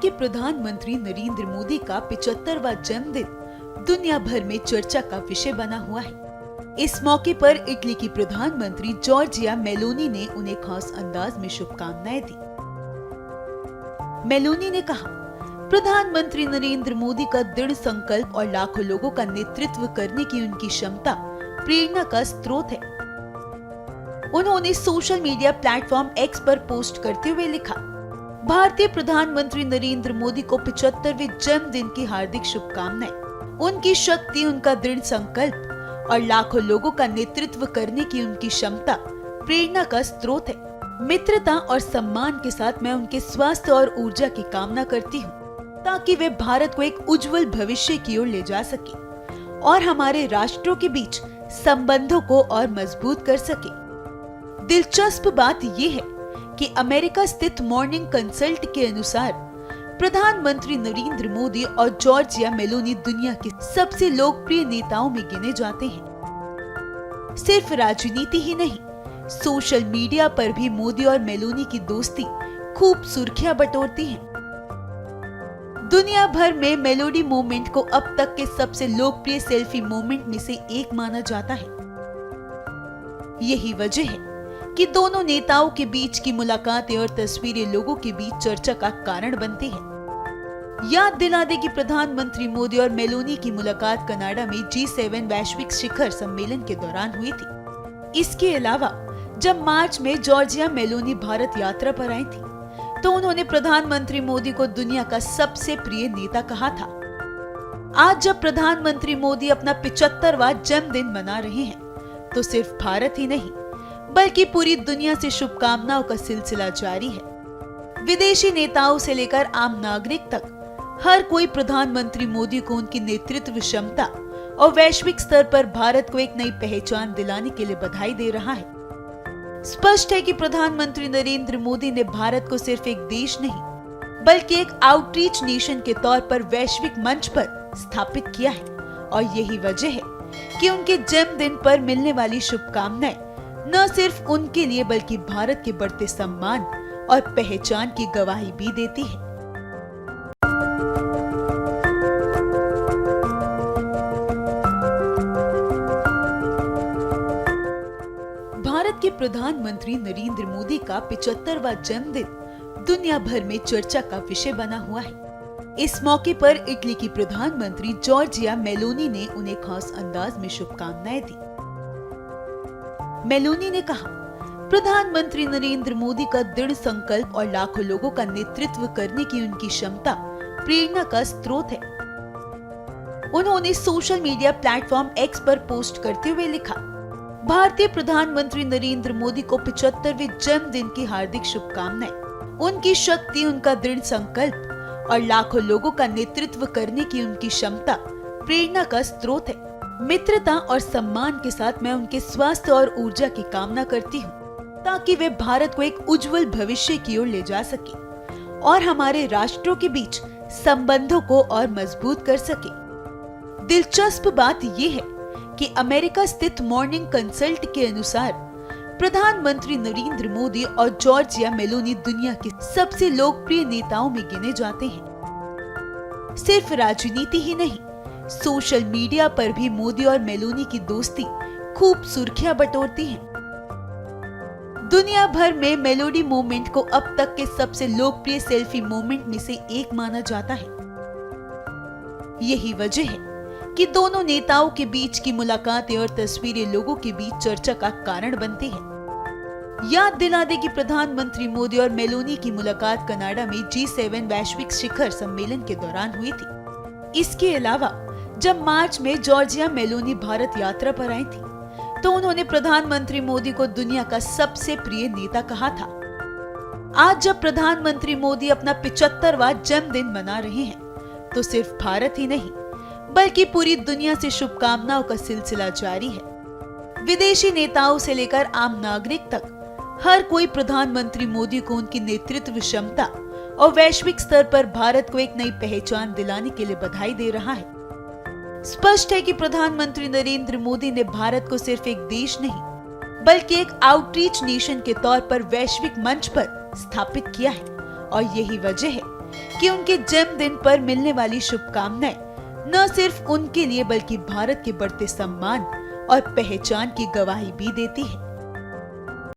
के प्रधानमंत्री नरेंद्र मोदी का 75वां जन्मदिन दुनिया भर में चर्चा का विषय बना हुआ है। इस मौके पर इटली की प्रधानमंत्री जॉर्जिया मेलोनी ने उन्हें खास अंदाज में शुभकामनाएं दी। मेलोनी ने कहा, प्रधानमंत्री नरेंद्र मोदी का दृढ़ संकल्प और लाखों लोगों का नेतृत्व करने की उनकी क्षमता प्रेरणा का स्रोत है। उन्होंने सोशल मीडिया प्लेटफॉर्म एक्स पर पोस्ट करते हुए लिखा, भारतीय प्रधानमंत्री नरेंद्र मोदी को 75वें जन्मदिन की हार्दिक शुभकामनाएं। उनकी शक्ति, उनका दृढ़ संकल्प और लाखों लोगों का नेतृत्व करने की उनकी क्षमता प्रेरणा का स्रोत है। मित्रता और सम्मान के साथ मैं उनके स्वास्थ्य और ऊर्जा की कामना करती हूँ, ताकि वे भारत को एक उज्जवल भविष्य की ओर ले जा सके और हमारे राष्ट्रों के बीच संबंधों को और मजबूत कर सके। दिलचस्प बात यह है कि अमेरिका स्थित मॉर्निंग कंसल्ट के अनुसार प्रधानमंत्री नरेंद्र मोदी और जॉर्जिया मेलोनी दुनिया के सबसे लोकप्रिय नेताओं में गिने जाते हैं। सिर्फ राजनीति ही नहीं, सोशल मीडिया पर भी मोदी और मेलोनी की दोस्ती खूब सुर्खियां बटोरती है। दुनिया भर में मेलोडी मोमेंट को अब तक के सबसे लोकप्रिय सेल्फी मोमेंट में से एक माना जाता है। यही वजह है कि दोनों नेताओं के बीच की मुलाकातें और तस्वीरें लोगों के बीच चर्चा का कारण बनती हैं। याद दिला दे कि प्रधानमंत्री मोदी और मेलोनी की मुलाकात कनाडा में G7 वैश्विक शिखर सम्मेलन के दौरान हुई थी। इसके अलावा जब मार्च में जॉर्जिया मेलोनी भारत यात्रा पर आई थी, तो उन्होंने प्रधानमंत्री मोदी को दुनिया का सबसे प्रिय नेता कहा था। आज जब प्रधानमंत्री मोदी अपना 75वां जन्मदिन मना रहे हैं, तो सिर्फ भारत ही नहीं बल्कि पूरी दुनिया से शुभकामनाओं का सिलसिला जारी है। विदेशी नेताओं से लेकर आम नागरिक तक हर कोई प्रधानमंत्री मोदी को उनकी नेतृत्व क्षमता और वैश्विक स्तर पर भारत को एक नई पहचान दिलाने के लिए बधाई दे रहा है। स्पष्ट है कि प्रधानमंत्री नरेंद्र मोदी ने भारत को सिर्फ एक देश नहीं बल्कि एक आउटरीच नेशन के तौर पर वैश्विक मंच पर स्थापित किया है, और यही वजह है कि उनके जन्मदिन पर मिलने वाली शुभकामनाएं न सिर्फ उनके लिए बल्कि भारत के बढ़ते सम्मान और पहचान की गवाही भी देती है। भारत के प्रधानमंत्री नरेंद्र मोदी का 75वां जन्मदिन दुनिया भर में चर्चा का विषय बना हुआ है। इस मौके पर इटली की प्रधानमंत्री जॉर्जिया मेलोनी ने उन्हें खास अंदाज में शुभकामनाएं दी। मेलोनी ने कहा, प्रधानमंत्री नरेंद्र मोदी का दृढ़ संकल्प और लाखों लोगों का नेतृत्व करने की उनकी क्षमता प्रेरणा का स्रोत है। उन्होंने सोशल मीडिया प्लेटफॉर्म एक्स पर पोस्ट करते हुए लिखा, भारतीय प्रधानमंत्री नरेंद्र मोदी को 75वें जन्मदिन की हार्दिक शुभकामनाएं। उनकी शक्ति, उनका दृढ़ संकल्प और लाखों लोगों का नेतृत्व करने की उनकी क्षमता प्रेरणा का स्रोत है। मित्रता और सम्मान के साथ मैं उनके स्वास्थ्य और ऊर्जा की कामना करती हूँ, ताकि वे भारत को एक उज्जवल भविष्य की ओर ले जा सके और हमारे राष्ट्रों के बीच संबंधों को और मजबूत कर सके। दिलचस्प बात यह है कि अमेरिका स्थित मॉर्निंग कंसल्ट के अनुसार प्रधानमंत्री नरेंद्र मोदी और जॉर्जिया मेलोनी दुनिया के सबसे लोकप्रिय नेताओं में गिने जाते हैं। सिर्फ राजनीति ही नहीं, सोशल मीडिया पर भी मोदी और मेलोनी की दोस्ती खूब सुर्खियां बटोरती है। दुनिया भर में मेलोडी मोमेंट को अब तक के सबसे लोकप्रिय सेल्फी मोमेंट में से एक माना जाता है। यही वजह है कि दोनों नेताओं के बीच की मुलाकातें और तस्वीरें लोगों के बीच चर्चा का कारण बनती है। याद दिला दे कि प्रधानमंत्री मोदी और मेलोनी की मुलाकात कनाडा में G7 वैश्विक शिखर सम्मेलन के दौरान हुई थी। इसके अलावा जब मार्च में जॉर्जिया मेलोनी भारत यात्रा पर आई थी, तो उन्होंने प्रधानमंत्री मोदी को दुनिया का सबसे प्रिय नेता कहा था। आज जब प्रधानमंत्री मोदी अपना 75वां जन्मदिन मना रहे हैं, तो सिर्फ भारत ही नहीं बल्कि पूरी दुनिया से शुभकामनाओं का सिलसिला जारी है। विदेशी नेताओं से लेकर आम नागरिक तक हर कोई प्रधानमंत्री मोदी को उनकी नेतृत्व क्षमता और वैश्विक स्तर पर भारत को एक नई पहचान दिलाने के लिए बधाई दे रहा है। स्पष्ट है कि प्रधानमंत्री नरेंद्र मोदी ने भारत को सिर्फ एक देश नहीं बल्कि एक आउटरीच नेशन के तौर पर वैश्विक मंच पर स्थापित किया है, और यही वजह है कि उनके जन्मदिन पर मिलने वाली शुभकामनाएं न सिर्फ उनके लिए बल्कि भारत के बढ़ते सम्मान और पहचान की गवाही भी देती है।